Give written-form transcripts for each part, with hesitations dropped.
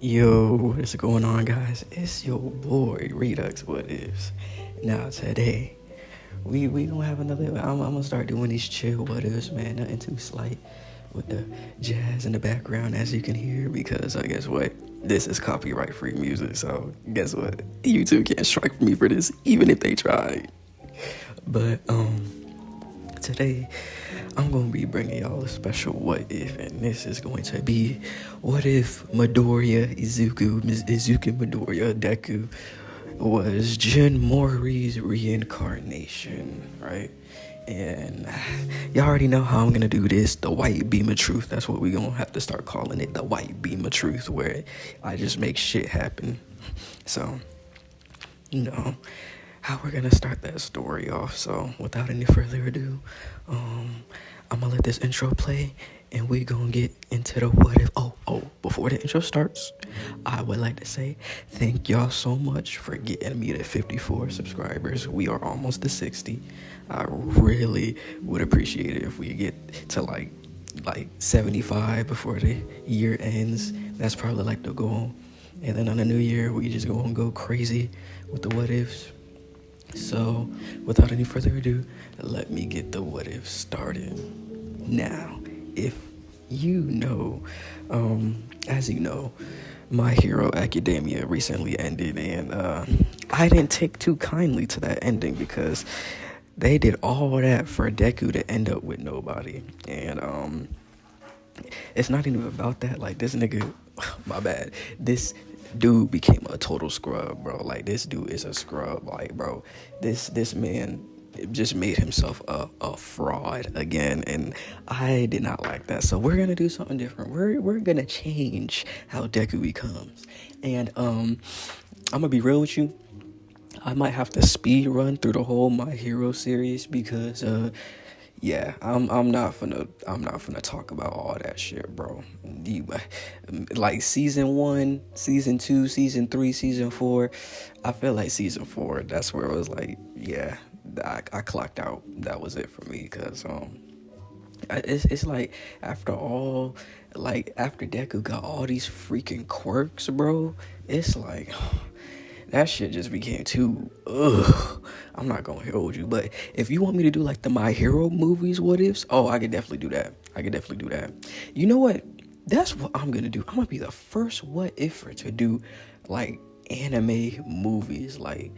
Yo, what's going on, guys? It's your boy Redux. What is now today? We gonna have another. I'm gonna start doing these chill what ifs, man. Nothing too slight with the jazz in the background, as you can hear. Because I guess what, this is copyright free music. So guess what, YouTube can't strike me for this, even if they tried. But today I'm going to be bringing y'all a special what if, and this is going to be what if Izuku Midoriya Deku was Jin Mori's reincarnation, right? And y'all already know how I'm going to do this, the white beam of truth. That's what we're going to have to start calling it, the white beam of truth, where I just make shit happen. So, how we're gonna start that story off. So without any further ado, I'm gonna let this intro play and we gonna get into the what if. Before the intro starts, I would like to say thank y'all so much for getting me to 54 subscribers. We are almost to 60. I really would appreciate it if we get to like 75 before the year ends. That's probably like the goal. And then on the new year, we just gonna go crazy with the what ifs. So, without any further ado, let me get the what if started. Now, if you know, as you know, My Hero Academia recently ended, and I didn't take too kindly to that ending because they did all that for Deku to end up with nobody. And it's not even about that. Like, this nigga, my bad, this dude became a total scrub, bro. Like, this dude is a scrub. Like, bro, this man just made himself a fraud again, and I did not like that. So we're gonna do something different. We're gonna change how Deku becomes. And I'm gonna be real with you, I might have to speed run through the whole My Hero series because I'm not finna talk about all that shit, bro. Like season 1, season 2, season 3, season 4. I feel like season 4, that's where it was like, yeah, I clocked out. That was it for me, because it's like after Deku got all these freaking quirks, bro, it's like that shit just became too, I'm not gonna hold you, but if you want me to do like the My Hero movies what ifs, I could definitely do that. You know what? That's what I'm gonna do. I'm gonna be the first what ifer to do like anime movies. Like,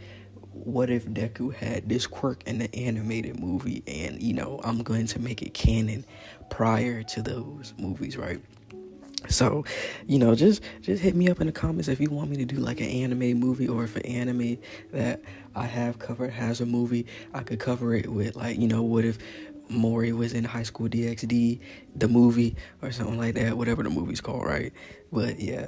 what if Deku had this quirk in the animated movie, and I'm going to make it canon prior to those movies, right? So, just hit me up in the comments if you want me to do like an anime movie, or if an anime that I have covered has a movie, I could cover it with, like, what if Mori was in High School DxD, the movie, or something like that, whatever the movie's called, right? But yeah,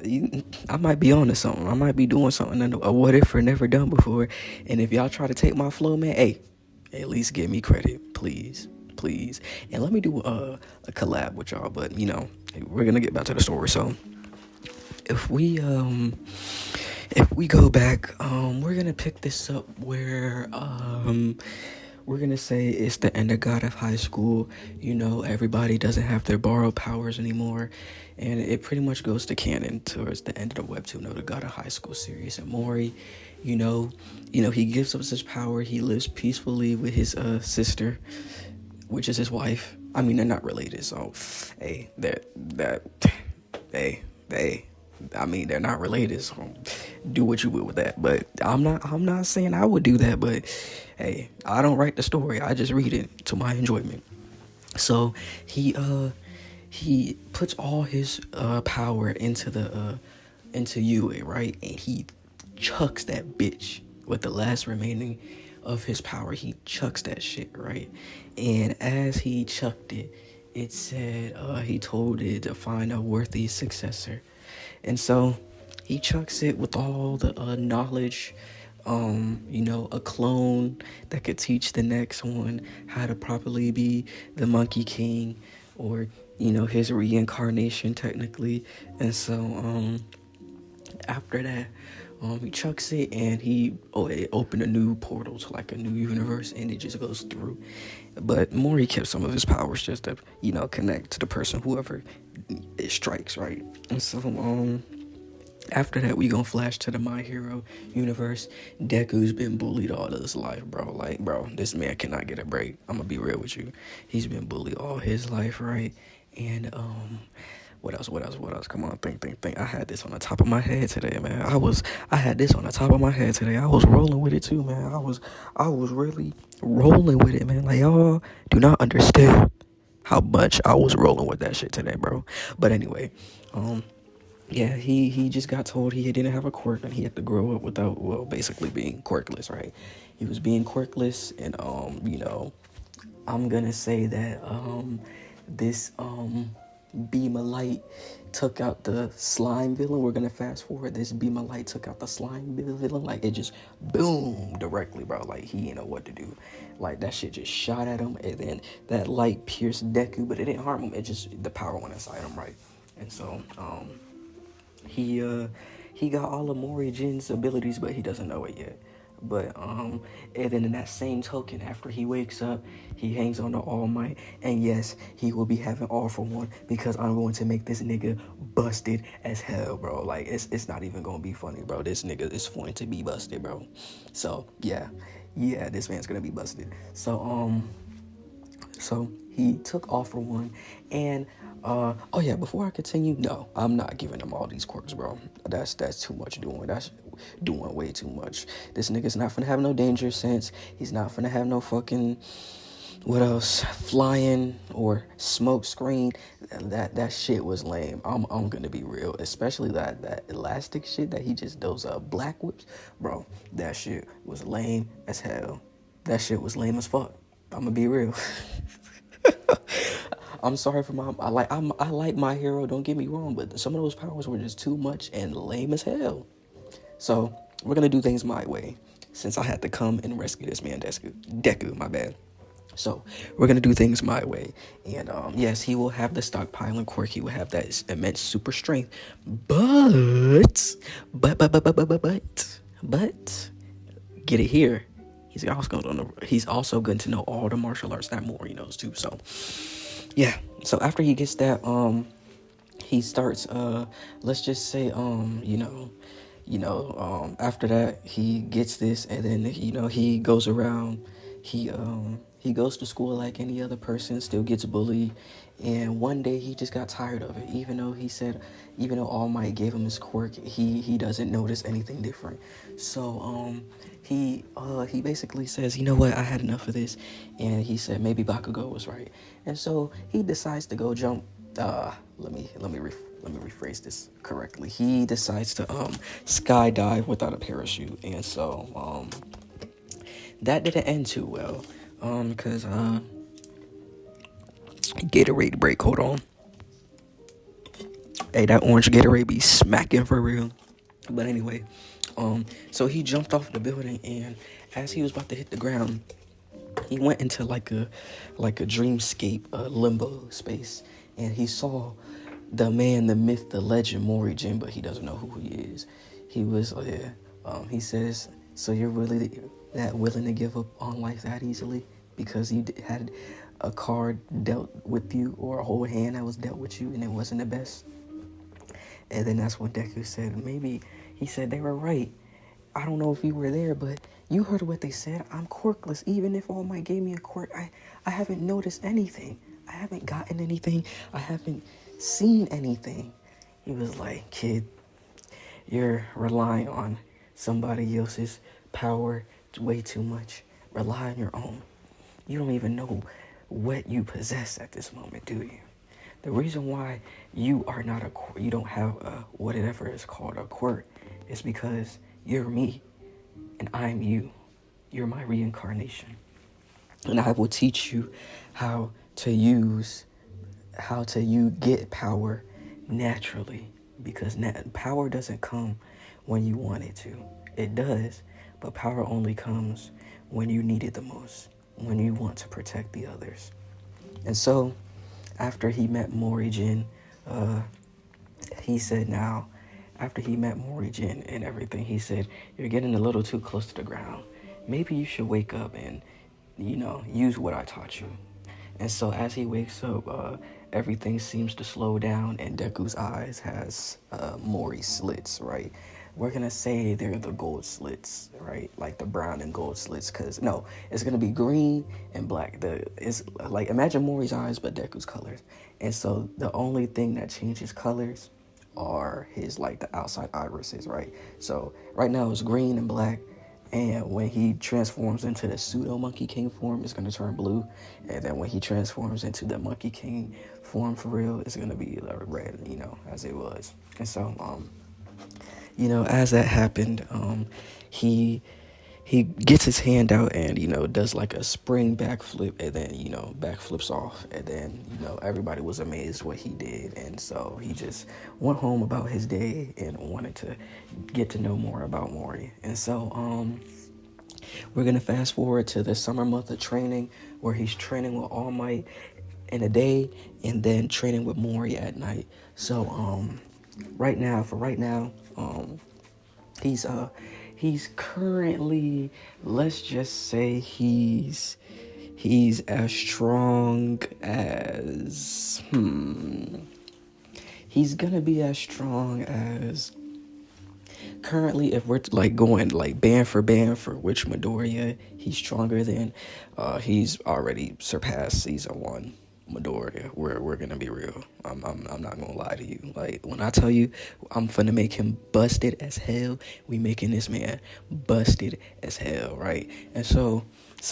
I might be on to something. I might be doing something, a what if or never done before. And if y'all try to take my flow, man, hey, at least give me credit, please. And let me do a collab with y'all, but we're gonna get back to the story. So if we go back, we're gonna pick this up where we're gonna say it's the end of God of High School. Everybody doesn't have their borrowed powers anymore, and it pretty much goes to canon towards the end of the webtoon of the God of High School series. And Mori, he gives up his power. He lives peacefully with his sister, which is his wife. I mean, they're not related, so they're not related, so do what you will with that. But I'm not saying I would do that, but hey, I don't write the story, I just read it to my enjoyment. So he puts all his power into Yue, right? And he chucks that bitch with the last remaining of his power. He chucks that shit, right? And as he chucked it, it said he told it to find a worthy successor. And so he chucks it with all the knowledge, a clone that could teach the next one how to properly be the Monkey King, or his reincarnation technically. And so after that, he chucks it, and it opened a new portal to like a new universe, and it just goes through. But Mori kept some of his powers just to, connect to the person, whoever it strikes, right? And so, After that, we gonna flash to the My Hero universe. Deku's been bullied all his life, bro. Like, bro, this man cannot get a break. I'm gonna be real with you. He's been bullied all his life, right? And what else? What else? What else? Come on, think. I had this on the top of my head today, man. I had this on the top of my head today. I was rolling with it too, man. I was really rolling with it, man. Like, y'all do not understand how much I was rolling with that shit today, bro. But anyway, yeah, he just got told he didn't have a quirk and he had to grow up without, well, basically being quirkless, right? He was being quirkless, and I'm gonna say that this beam of light took out the slime villain. We're gonna fast forward. This beam of light took out the slime villain. Like, it just boom directly, bro. Like, he didn't know what to do. Like, that shit just shot at him, and then that light pierced Deku, but it didn't harm him. It just, the power went inside him, right? And so he got all of Mori Jin's abilities, but he doesn't know it yet. But and then in that same token, after he wakes up, he hangs on to All Might, and yes, he will be having All for One, because I'm going to make this nigga busted as hell, bro. Like, it's not even gonna be funny, bro. This nigga is going to be busted, bro. So yeah, this man's gonna be busted. So he took All for One, and oh yeah, before I continue, no, I'm not giving him all these quirks, bro. That's too much doing. That's doing way too much. This nigga's not finna have no danger sense. He's not finna have no fucking, what else, flying or smoke screen. That shit was lame. I'm gonna be real, especially that elastic shit that he just, those black whips, bro. That shit was lame as hell. That shit was lame as fuck. I'm gonna be real. I'm sorry for I like My Hero, don't get me wrong, but some of those powers were just too much and lame as hell. So we're gonna do things my way, since I had to come and rescue this man, Deku, my bad. So we're gonna do things my way, and yes, he will have the stockpiling quirk. He will have that immense super strength, but get it here. He's also going to know all the martial arts that Mori knows too. So yeah. So after he gets that, he starts. Let's just say, after that he gets this, and then he goes around. He goes to school like any other person, still gets bullied, and one day he just got tired of it. Even though All Might gave him his quirk, he doesn't notice anything different. So he basically says, you know what, I had enough of this, and he said maybe Bakugo was right, and so he decides to go jump. Let me rephrase this correctly. He decides to skydive without a parachute, and so that didn't end too well. Because Gatorade break, hold on. Hey, that orange Gatorade be smacking for real. But anyway, so he jumped off the building, and as he was about to hit the ground, he went into like a dreamscape, limbo space, and he saw the man, the myth, the legend, Mori Jin, but he doesn't know who he is. He was, he says, so you're really that willing to give up on life that easily because you had a card dealt with you, or a whole hand that was dealt with you, and it wasn't the best? And then that's when Deku said, maybe, he said, they were right. I don't know if you were there, but you heard what they said. I'm quirkless. Even if All Might gave me a quirk, I haven't noticed anything. I haven't gotten anything. I haven't seen anything. He was like, kid, you're relying on somebody else's power way too much. Rely on your own. You don't even know what you possess at this moment, do you? The reason why you are not you don't have whatever is called a quirk is because you're me and I'm you. You're my reincarnation. And I will teach you how to get power naturally, because power doesn't come when you want it to. It does, but power only comes when you need it the most, when you want to protect the others. And so, after he met Mori Jin, he said after he met Mori Jin and everything, he said, you're getting a little too close to the ground. Maybe you should wake up and, use what I taught you. And so as he wakes up, everything seems to slow down, and Deku's eyes has Mori slits, right? We're gonna say they're the gold slits, right? Like the brown and gold slits, cause no, it's gonna be green and black. It's like imagine Mori's eyes, but Deku's colors, and so the only thing that changes colors are his like the outside irises, right? So right now it's green and black, and when he transforms into the pseudo Monkey King form, it's gonna turn blue, and then when he transforms into the Monkey King form for real, it's gonna be red, as it was. And so as that happened, he he gets his hand out and does like a spring backflip, and then backflips off, and then everybody was amazed what he did, and so he just went home about his day and wanted to get to know more about Mori. And so we're gonna fast forward to the summer month of training, where he's training with All Might in the day and then training with Mori at night. So right now he's currently, let's just say he's as strong as he's gonna be as strong as currently, if we're like going like band for which Midoriya he's stronger than, he's already surpassed season 1 Midoriya. We're gonna be real. I'm not gonna lie to you. Like when I tell you I'm finna make him busted as hell, we making this man busted as hell, right? And so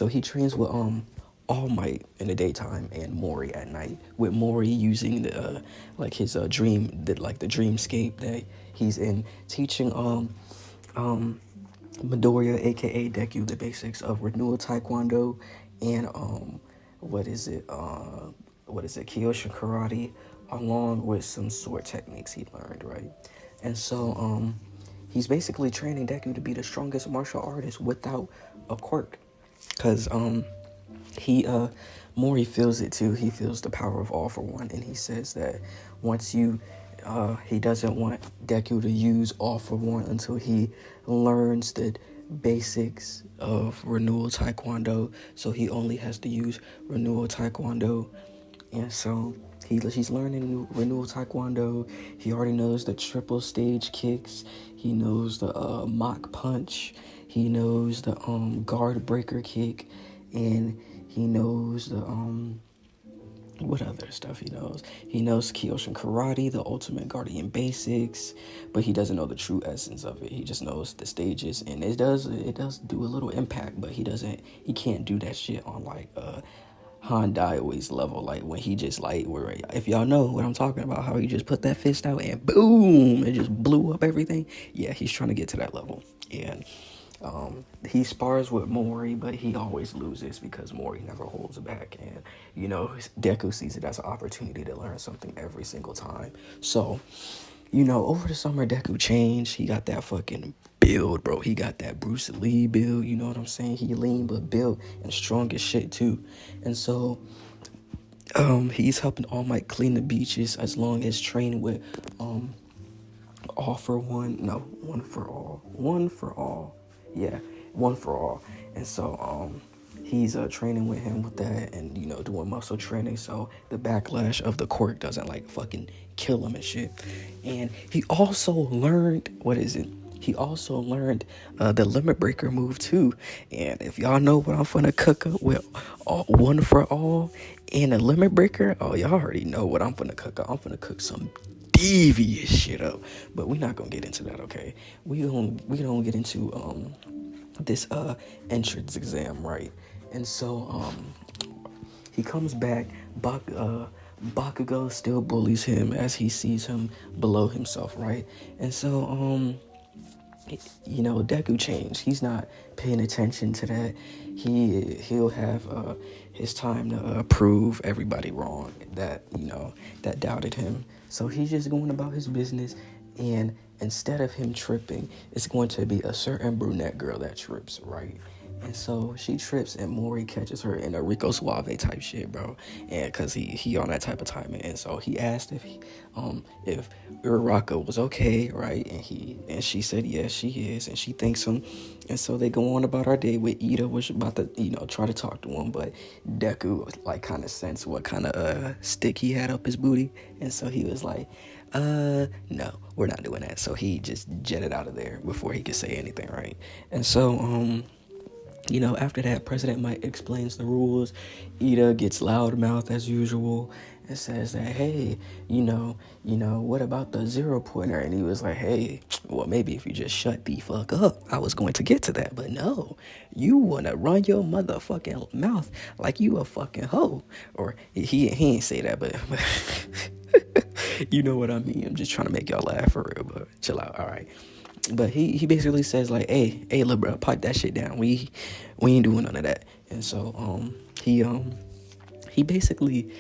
he trains with All Might in the daytime and Mori at night, with Mori using the his dream, the dreamscape that he's in, teaching Midoriya aka Deku the basics of renewal taekwondo and Kyoshin karate, along with some sword techniques he learned, right? And so he's basically training Deku to be the strongest martial artist without a quirk, because Mori feels it too. He feels the power of All for One, and he says that once he doesn't want Deku to use All for One until he learns the basics of renewal taekwondo. So he only has to use renewal taekwondo, and so he's learning renewal taekwondo. He already knows the triple stage kicks. He knows the mock punch. He knows the guard breaker kick, and he knows the what other stuff he knows? He knows Kyoshin karate, the ultimate guardian basics, but he doesn't know the true essence of it. He just knows the stages, and it does do a little impact, but he can't do that shit on like Honda's level, like when he just if y'all know what I'm talking about, how he just put that fist out and boom, it just blew up everything. Yeah, he's trying to get to that level. And he spars with Mori, but he always loses because Mori never holds back, and Deku sees it as an opportunity to learn something every single time. So over the summer, Deku changed. He got that fucking build, bro. He got that Bruce Lee build, you know what I'm saying? He lean but built and strong as shit too. And so he's helping All Might clean the beaches, as long as training with one for all. And so he's training with him with that, and doing muscle training, so the backlash of the quirk doesn't fucking kill him and shit. And he also learned the limit breaker move too. And if y'all know what I'm finna cook up with one for all and a limit breaker, y'all already know what I'm finna cook up. I'm finna cook some devious shit up, but we're not gonna get into that, okay? We gonna get into this entrance exam, right? And so he comes back. Bakugo still bullies him as he sees him below himself, right? And so Deku changed. He's not paying attention to that. He'll have his time to prove everybody wrong that that doubted him. So he's just going about his business, and instead of him tripping, it's going to be a certain brunette girl that trips, right? And so she trips and Mori catches her in a Rico Suave type shit, bro. And cause he on that type of timing. And so he asked if Uraraka was okay, right? And she said yes, she is, and she thanks him. And so they go on about our day with Ida, was about to, try to talk to him, but Deku like kind of sensed what kind of stick he had up his booty. And so he was like, no, we're not doing that. So he just jetted out of there before he could say anything, right? And so after that, President Mike explains the rules. Ida gets loudmouth as usual and says that, hey, what about the 0-pointer? And he was like, hey, well, maybe if you just shut the fuck up, I was going to get to that. But no, you want to run your motherfucking mouth like you a fucking hoe. Or he ain't say that, but you know what I mean. I'm just trying to make y'all laugh for real, but chill out. All right. But he basically says like, hey, little bro, pipe that shit down. We ain't doing none of that. And so he basically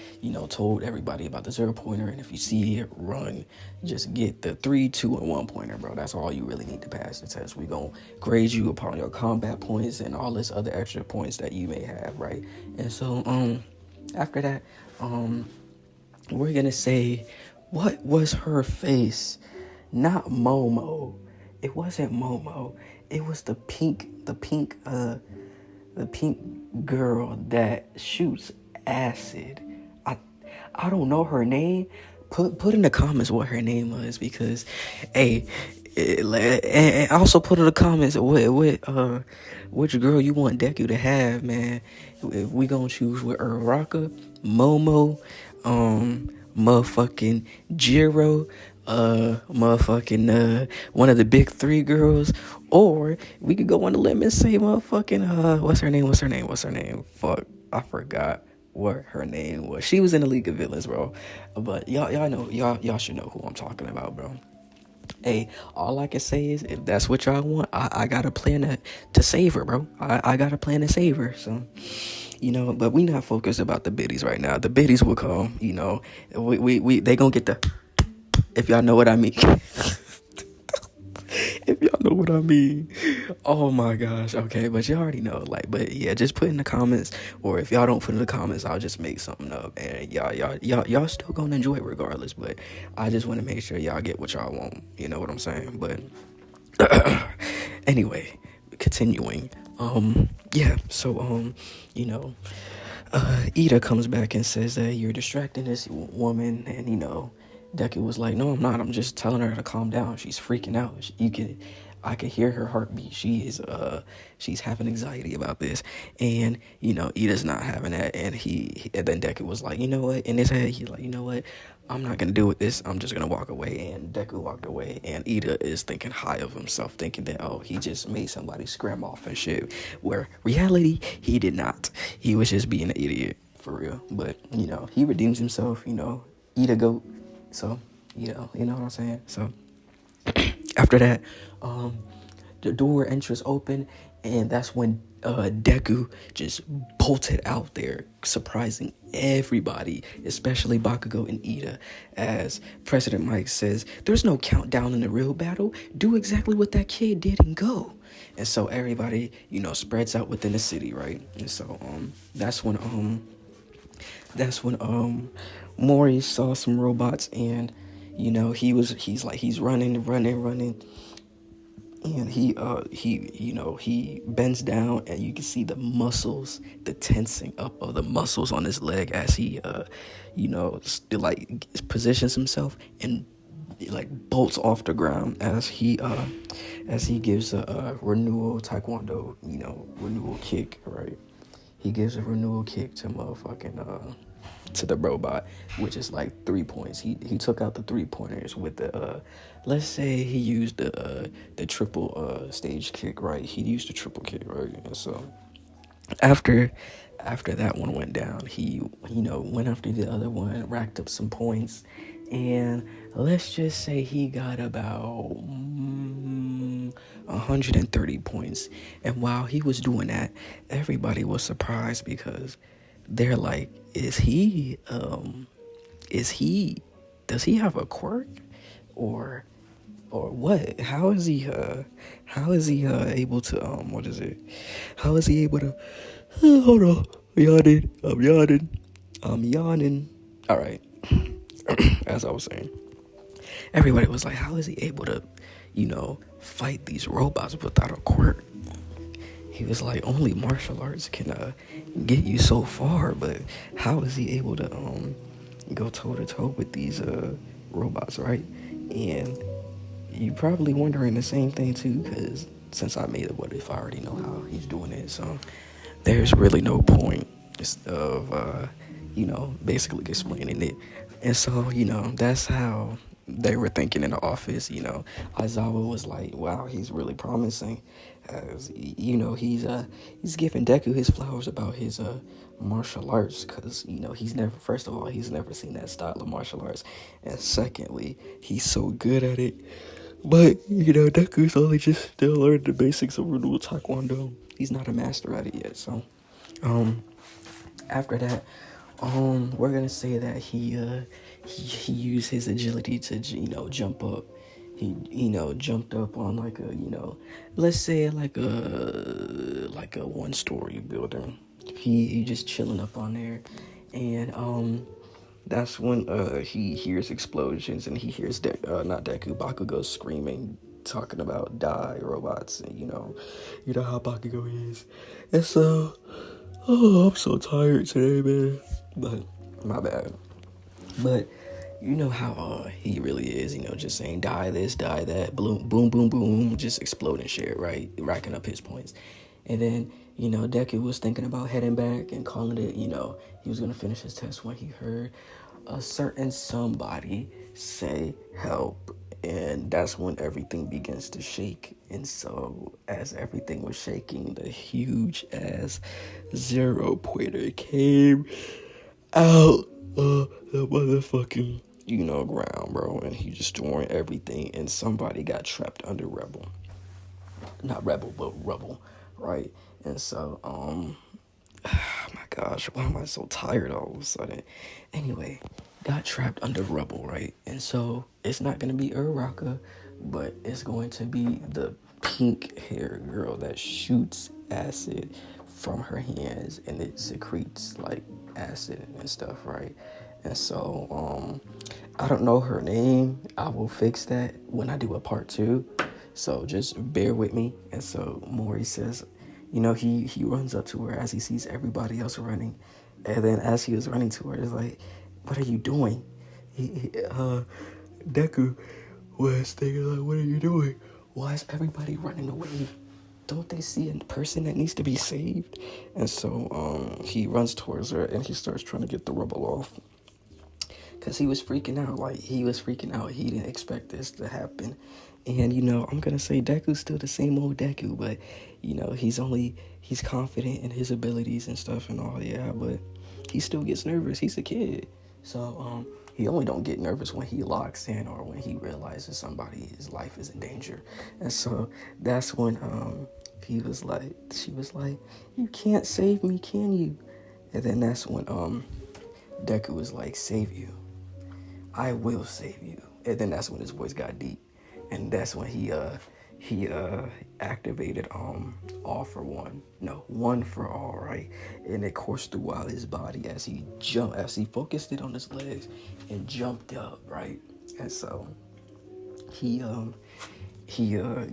told everybody about the 0-pointer, and if you see it, run. Just get the 3, 2, and 1 pointer, bro. That's all you really need to pass the test. We gonna grade you upon your combat points and all this other extra points that you may have, right? And so after that, we're gonna say, what was her face? Not Momo. It wasn't Momo. It was the pink girl that shoots acid. I don't know her name. Put in the comments what her name was, because, hey, and also put in the comments which girl you want Deku to have, man. If we gonna choose with Uraraka, Momo, motherfucking Jiro, one of the big 3 girls, or we could go on the limb and say motherfucking what's her name? Fuck, I forgot what her name was. She was in the League of Villains, bro. But y'all know, y'all should know who I'm talking about, bro. Hey, all I can say is, if that's what y'all want, I got a plan to save her, bro. I got a plan to save her. So, but we not focused about the biddies right now. The biddies will come. They gonna get the. If y'all know what I mean. If y'all know what I mean. Oh my gosh. Okay, but you already know. But yeah, just put in the comments, or if y'all don't put in the comments, I'll just make something up, and y'all still gonna enjoy it regardless. But I just want to make sure y'all get what y'all want. You know what I'm saying? But anyway, continuing. Yeah. So Ida comes back and says that you're distracting this woman, and Deku was like, no, I'm not. I'm just telling her to calm down. She's freaking out. I can hear her heartbeat. She's having anxiety about this, and Ida's not having that. And and then Deku was like, you know what? In his head, he's like, you know what? I'm not gonna deal with this. I'm just gonna walk away. And Deku walked away, and Ida is thinking high of himself, thinking that, oh, he just made somebody scram off and shit. Where reality, he did not. He was just being an idiot for real. But he redeems himself. Ida goat. So, you know what I'm saying? So, after that, the door entrance open, and that's when Deku just bolted out there, surprising everybody, especially Bakugo and Ida, as President Mike says, there's no countdown in the real battle. Do exactly what that kid did and go. And so everybody, spreads out within the city, right? And so that's when Mori saw some robots, and he's running, and he bends down, and you can see the muscles, the tensing up of the muscles on his leg as he still positions himself and bolts off the ground as he gives a renewal taekwondo renewal kick, right? He gives a renewal kick to motherfucking to the robot, which is 3 points. He took out the 3-pointers with the let's say he used the triple stage kick, right? He used the triple kick, right? And so after that one went down, he went after the other one, racked up some points, and let's just say he got about 130 points. And while he was doing that, everybody was surprised, because they're like, does he have a quirk, or or what? How is he able to what is it? How is he able to hold on. I'm yawning. All right. As I was saying, everybody was like, how is he able to, fight these robots without a quirk? He was like, only martial arts can get you so far, but how is he able to go toe to toe with these robots, right? And you probably wondering the same thing too, because since I made it, what if I already know how he's doing it? So there's really no point of basically explaining it. And so that's how they were thinking in the office. Aizawa was like, wow, he's really promising, as he's giving Deku his flowers about his martial arts, because he's never, first of all, he's never seen that style of martial arts, and secondly, he's so good at it. But Deku's only just still learning the basics of Renewal Taekwondo. He's not a master at it yet. So after that, we're gonna say that he used his agility to jump up. He jumped up on like a let's say like a 1-story building. He just chilling up on there, and that's when he hears explosions, and he hears not Deku, Bakugo screaming, talking about die robots, and you know how Bakugo is. And so, I'm so tired today, man. But my bad. But you know how he really is, just saying die this, die that, boom, boom, boom, boom, just exploding shit, right? Racking up his points. And then, Deku was thinking about heading back and calling it, he was going to finish his test when he heard a certain somebody say help. And that's when everything begins to shake. And so as everything was shaking, the huge ass 0-pointer came out of the motherfucking, ground, bro. And he destroying everything. And somebody got trapped under Rebel. Not Rebel, but Rubble, right? And so, oh my gosh, why am I so tired all of a sudden? Anyway, got trapped under Rubble, right? And so it's not going to be Uraraka, but it's going to be the pink-haired girl that shoots acid from her hands, and it secretes like acid and stuff, right? And so, I don't know her name. I will fix that when I do a part 2. So just bear with me. And so Mori says, he runs up to her as he sees everybody else running. And then as he was running to her, it's like, what are you doing? Deku was thinking, like, what are you doing? Why is everybody running away? Don't they see a person that needs to be saved? And so he runs towards her and he starts trying to get the Rubble off. Because he was freaking out. He didn't expect this to happen. And, I'm going to say Deku's still the same old Deku. But, he's confident in his abilities and stuff and all, yeah. But he still gets nervous. He's a kid. So, he only don't get nervous when he locks in or when he realizes his life is in danger. And so that's when she was like, you can't save me, can you? And then that's when Deku was like, save you. I will save you. And then that's when his voice got deep. And that's when he activated all for one. No, one for all, right? And it coursed throughout his body as he focused it on his legs and jumped up, right? And so he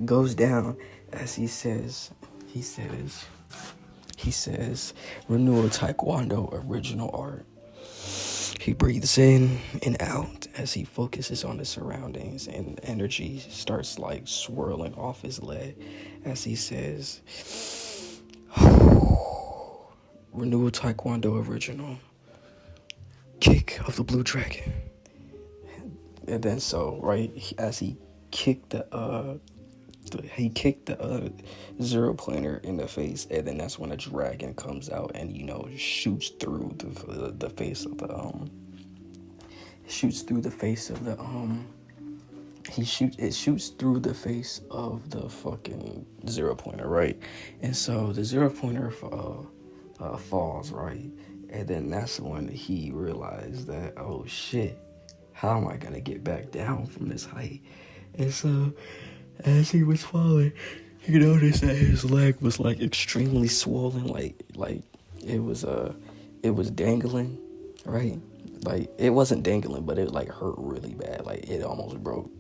goes down as he says Renewal Taekwondo original art. He breathes in and out as he focuses on the surroundings, and energy starts like swirling off his leg as he says, Renewal Taekwondo original, kick of the blue dragon. And then so, right, as he kicked the 0-pointer in the face, and then that's when a dragon comes out and shoots through the face of the it shoots through the face of the fucking 0-pointer, right? And so the 0-pointer falls, right? And then that's when he realized that, oh shit, how am I gonna get back down from this height? And so, as he was falling, he noticed that his leg was like extremely swollen, like it was dangling, right? Like it wasn't dangling, but it like hurt really bad. Like it almost broke,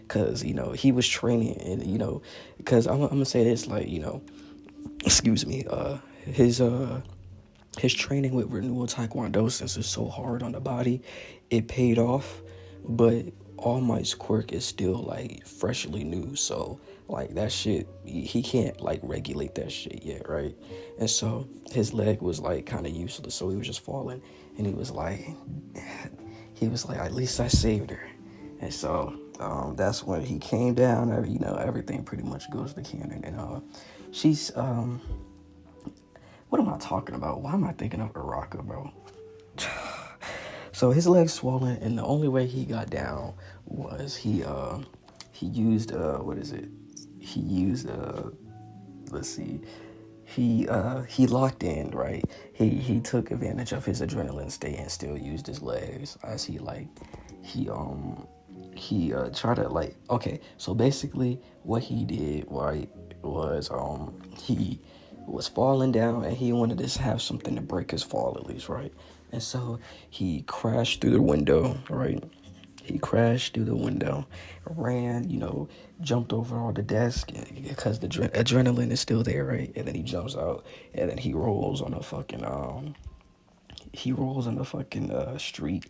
cause he was training, and cause I'm gonna say this, like excuse me, his training with renewal taekwondo, since it's so hard on the body, it paid off. But All Might's quirk is still like freshly new, so like that shit, he can't like regulate that shit yet, right? And so his leg was like kind of useless, so he was just falling, and he was like, at least I saved her. And so that's when he came down. Everything pretty much goes to canon, and she's what am I talking about? Why am I thinking of Araka, bro? So his leg's swollen, and the only way he got down was he used what is it? He used let's see. He locked in, right? He took advantage of his adrenaline state and still used his legs as he tried to like, okay, so basically what he did, right, was he was falling down, and he wanted to have something to break his fall at least, right? And so he crashed through the window, right? He crashed through the window, ran, jumped over all the desk because the adrenaline is still there, right? And then he jumps out, and then he rolls on the fucking street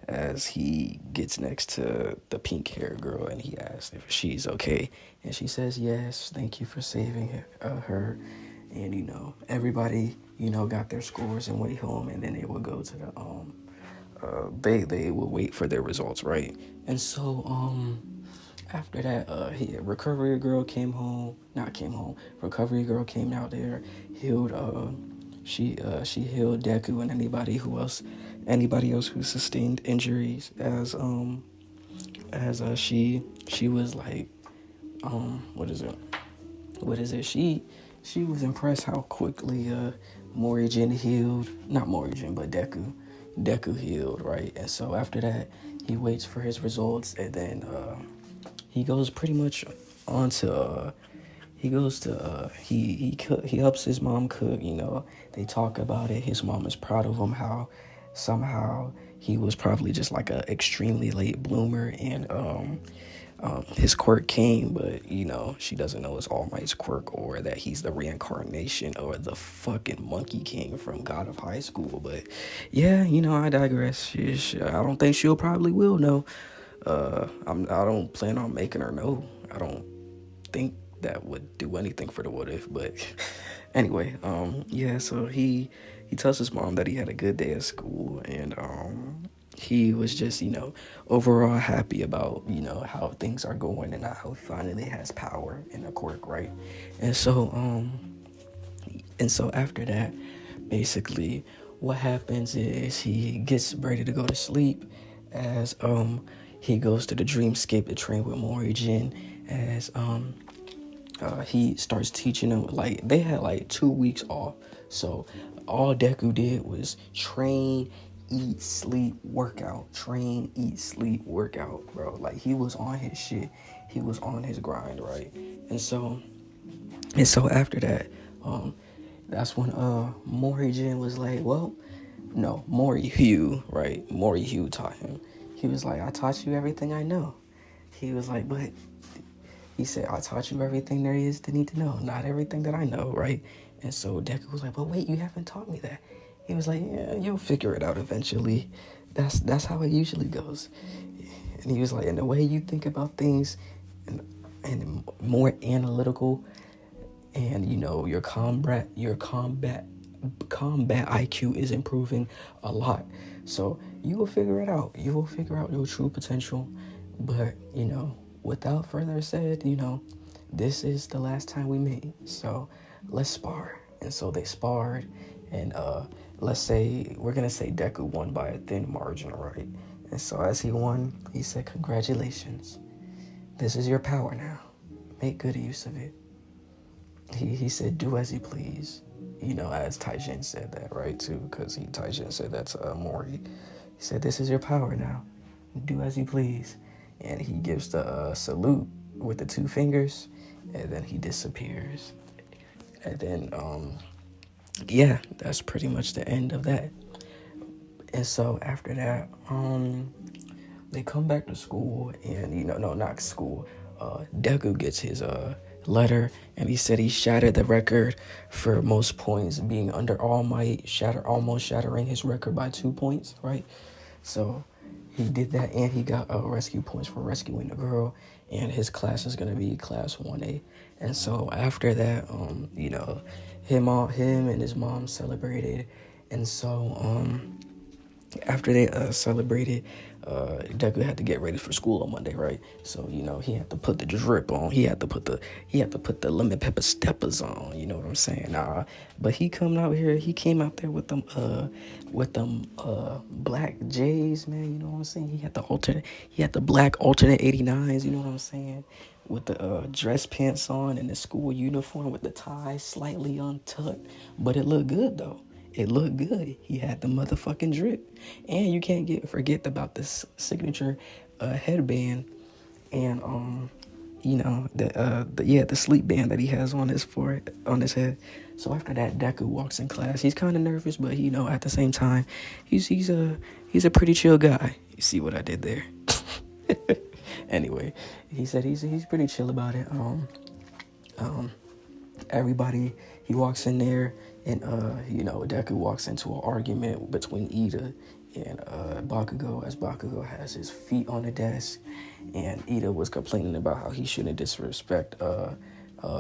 as he gets next to the pink hair girl, and he asks if she's okay, and she says yes, thank you for saving her. And everybody got their scores and went home, and then they would go to the they would wait for their results, right? And so after that, recovery girl recovery girl came out there, healed she healed Deku and anybody else who sustained injuries, as she was like, what is it, she was impressed how quickly Mori-jin healed. Not Mori-jin, but Deku healed, right? And so after that, he waits for his results, and then he goes pretty much on to he helps his mom cook. They talk about it. His mom is proud of him, how somehow he was probably just like a extremely late bloomer, and his quirk came, but she doesn't know it's All Might's quirk, or that he's the reincarnation or the fucking Monkey King from God of High School. But yeah, I digress. I don't think she'll probably will know. I don't plan on making her know. I don't think that would do anything for the what if. But anyway, yeah. So he tells his mom that he had a good day at school, and he was just, overall happy about, how things are going, and how he finally has power in a quirk, right? And so after that, basically, what happens is he gets ready to go to sleep, as he goes to the dreamscape to train with Mori-jin, as he starts teaching him. Like, they had like 2 weeks off, so all Deku did was train, eat, sleep, workout, bro. Like, he was on his shit. He was on his grind, right? And so after that, that's when Mori-jin was like, well, no, Mori-Hugh, right? Mori-Hugh taught him. He was like, I taught you everything I know. He was like, but he said, I taught you everything there is to need to know, not everything that I know, right? And so Deku was like, but wait, you haven't taught me that. He was like, yeah, you'll figure it out eventually. That's how it usually goes. And he was like, and the way you think about things, and more analytical, and your combat IQ is improving a lot. So you will figure it out. You will figure out your true potential. But without further said, this is the last time we meet. So let's spar. And so they sparred, and let's say, we're going to say Deku won by a thin margin, right? And so as he won, he said, congratulations. This is your power now. Make good use of it. He said, do as you please. As Taijin said that, right, too, because Taijin said that to Mori. He said, this is your power now. Do as you please. and he gives the salute with the two fingers, and then he disappears. And then, yeah, that's pretty much the end of that. And so after that, they come back to school, and no, not school. Deku gets his letter, and he said he shattered the record for most points, being under All Might, almost shattering his record by 2 points, right? So he did that, and he got rescue points for rescuing the girl, and his class is gonna be class 1A. And so after that, him and his mom celebrated, and so after they celebrated, Deku had to get ready for school on Monday, right? So he had to put the drip on. He had to put the lemon pepper steppers on. You know what I'm saying? But he came out there with them black J's, man. You know what I'm saying? He had the black alternate 89s. You know what I'm saying? With the dress pants on and the school uniform with the tie slightly untucked, but it looked good though. It looked good. He had the motherfucking drip, and you can't forget about this signature headband, and the sleep band that he has on his forehead, on his head. So after that, Deku walks in class. He's kind of nervous, but at the same time, he's a pretty chill guy. You see what I did there? Anyway, he said he's pretty chill about it. Everybody, he walks in there, and Deku walks into an argument between Ida and Bakugo, as Bakugo has his feet on the desk, and Ida was complaining about how he shouldn't disrespect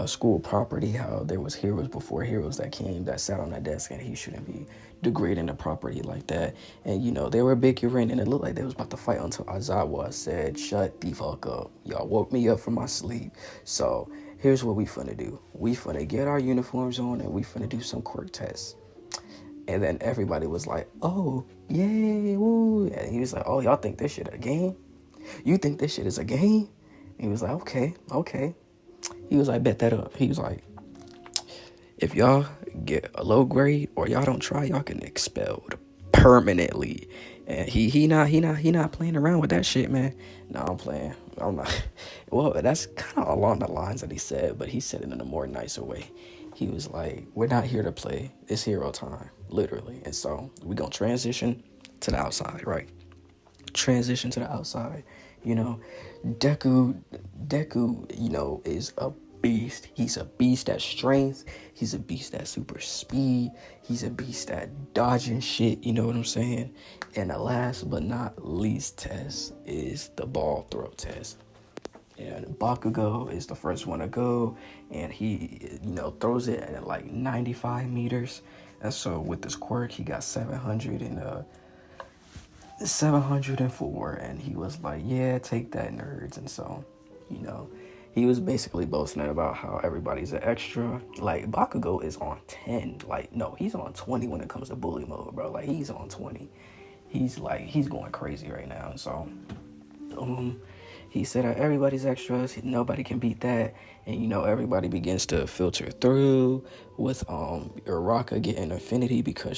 school property, how there was heroes before heroes that sat on that desk, and he shouldn't be degrading the property like that. And they were bickering, and it looked like they was about to fight until Aizawa said, "Shut the fuck up. Y'all woke me up from my sleep. So here's what we finna do. We finna get our uniforms on, and we finna do some quirk tests." And then everybody was like, "Oh, yay, woo." And he was like, "Oh, y'all think this shit a game? You think this shit is a game?" And he was like, okay. He was like, "Bet that up." He was like, "If y'all get a low grade or y'all don't try, y'all can expelled permanently." And he not playing around with that shit, man. No, I'm playing. I'm not. Well, that's kind of along the lines that he said, but he said it in a more nicer way. He was like, "We're not here to play. It's hero time, literally." And so we gonna transition to the outside, right? Transition to the outside. Deku, is a beast. He's a beast at strength. He's a beast at super speed. He's a beast at dodging shit. You know what I'm saying? And the last but not least test is the ball throw test. And Bakugo is the first one to go, and he, throws it at like 95 meters. And so with this quirk, he got 704, and he was like, "Yeah, take that, nerds." And so, he was basically boasting about how everybody's an extra. Like, Bakugo is on 10. Like, no, he's on 20 when it comes to bully mode, bro. Like, he's on 20. He's going crazy right now. And so, he said that everybody's extras, nobody can beat that. And, everybody begins to filter through with Uraka getting Affinity because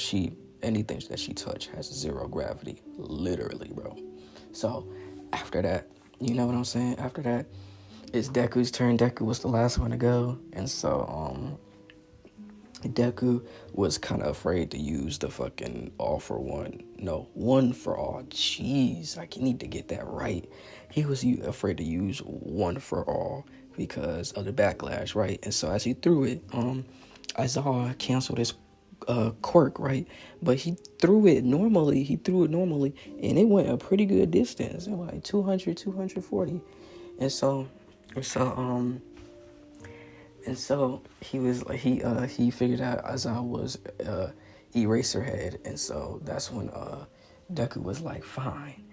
anything that she touched has 0 gravity, literally, bro. So after that, you know what I'm saying? After that, it's Deku's turn. Deku was the last one to go, and so Deku was kind of afraid to use the fucking one for all. Jeez, I need to get that right. He was afraid to use one for all because of the backlash, right? And so as he threw it, Aizawa canceled his quirk, right? But he threw it normally, and it went a pretty good distance, like 200, 240. And so he was like, he figured out Aizawa was Eraserhead, and so that's when Deku was like, "Fine."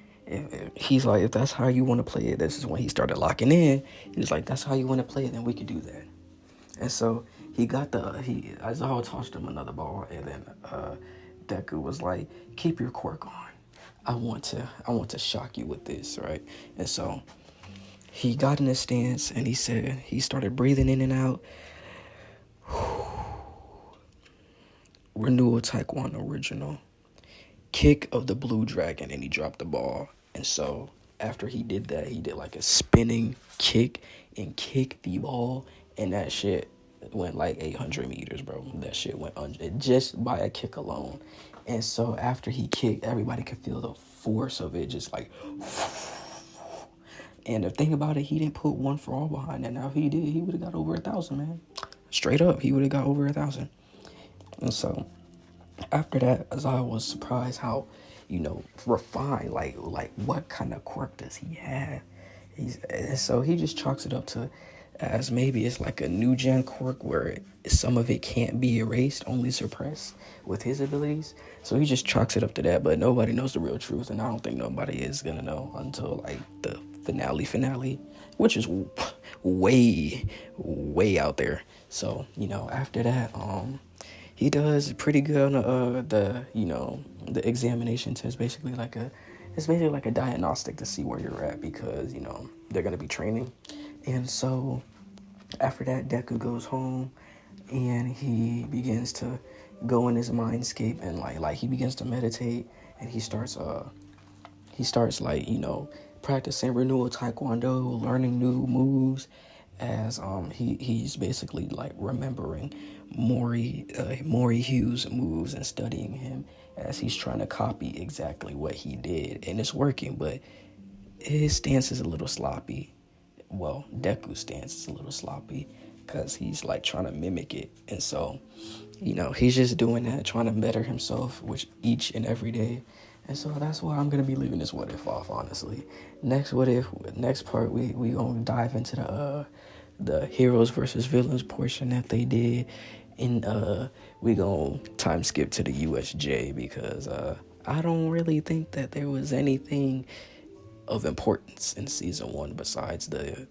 He's like, "If that's how you want to play it," this is when he started locking in. He was like, "That's how you want to play it, then we could do that." And so Aizawa tossed him another ball, and then Deku was like, "Keep your quirk on. I want to shock you with this," right? And so he got in his stance, and he said, he started breathing in and out. Renewal Taekwondo original. Kick of the blue dragon, and he dropped the ball. And so after he did that, he did like a spinning kick and kicked the ball, and that shit went like 800 meters, bro. That shit went just by a kick alone. And so after he kicked, everybody could feel the force of it, just like. And the thing about it, he didn't put one for all behind that. Now, if he did, he would have got over 1,000, man. Straight up, he would have got over 1,000. And so after that, as I was surprised how, refined, like what kind of quirk does he have? And so he just chalks it up to as maybe it's like a new gen quirk where some of it can't be erased, only suppressed with his abilities. So he just chalks it up to that, but nobody knows the real truth, and I don't think nobody is gonna know until like the finale, which is way out there. So after that, he does pretty good on the examination test. It's basically like a diagnostic to see where you're at, because they're gonna be training. And so after that, Deku goes home and he begins to go in his mindscape, and like he begins to meditate, and he starts practicing renewal taekwondo, learning new moves, as he's basically like remembering Mori Hughes' moves and studying him as he's trying to copy exactly what he did, and it's working, but his stance is a little sloppy. Well, Deku's stance is a little sloppy because he's like trying to mimic it, and so he's just doing that, trying to better himself with each and every day. And so that's why I'm gonna be leaving this what if off, honestly. Next part, we gonna dive into the heroes versus villains portion that they did, and we gonna time skip to the USJ because I don't really think that there was anything of importance in season 1 besides the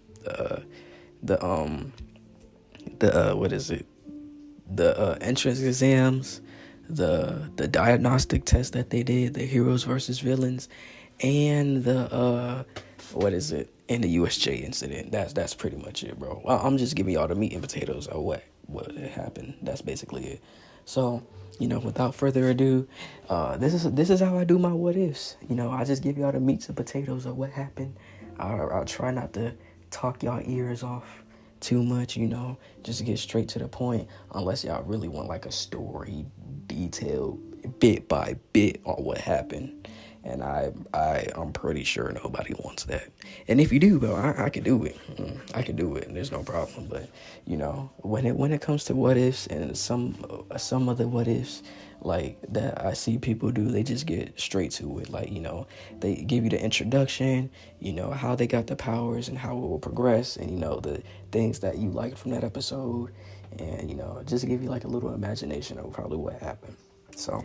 entrance exams, the diagnostic test that they did, the heroes versus villains, and the and the USJ incident. That's pretty much it, bro. I'm just giving y'all the meat and potatoes of what happened. That's basically it. So without further ado, this is how I do my what ifs. I just give y'all the meats and potatoes of what happened. I'll try not to talk y'all ears off too much, just get straight to the point, unless y'all really want like a story detailed bit by bit on what happened. And I'm pretty sure nobody wants that. And if you do, bro, I can do it. I can do it. There's no problem. But when it comes to what ifs, and some of the what ifs like that I see people do, they just get straight to it. Like they give you the introduction, how they got the powers and how it will progress, and the things that you liked from that episode, and just give you like a little imagination of probably what happened. So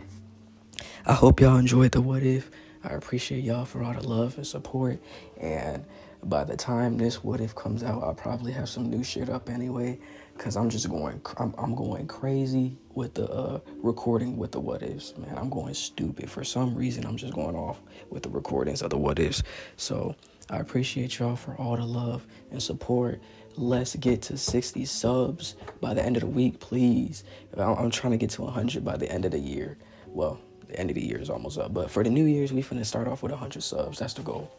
I hope y'all enjoyed the what if. I appreciate y'all for all the love and support, and by the time this what if comes out, I'll probably have some new shit up anyway, because I'm going crazy with the recording with the what ifs, man. I'm going stupid for some reason. I'm just going off with the recordings of the what ifs. So I appreciate y'all for all the love and support. Let's get to 60 subs by the end of the week, please. I'm trying to get to 100 by the end of the year. Well, the end of the year is almost up, but for the New Year's, we finna start off with 100 subs. That's the goal.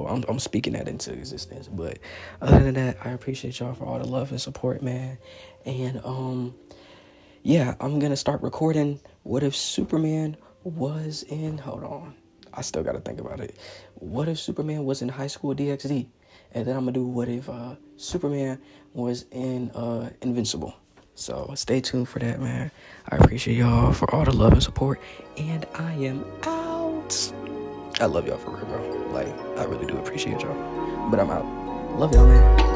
I'm speaking that into existence. But other than that, I appreciate y'all for all the love and support, man. And I'm gonna start recording what if Superman was in, hold on, I still gotta think about it. What if Superman was in High School DxD? And then I'm gonna do what if Superman was in Invincible. So stay tuned for that, man. I appreciate y'all for all the love and support, and I am out. I love y'all for real, bro. Like, I really do appreciate y'all. But I'm out. Love y'all, man.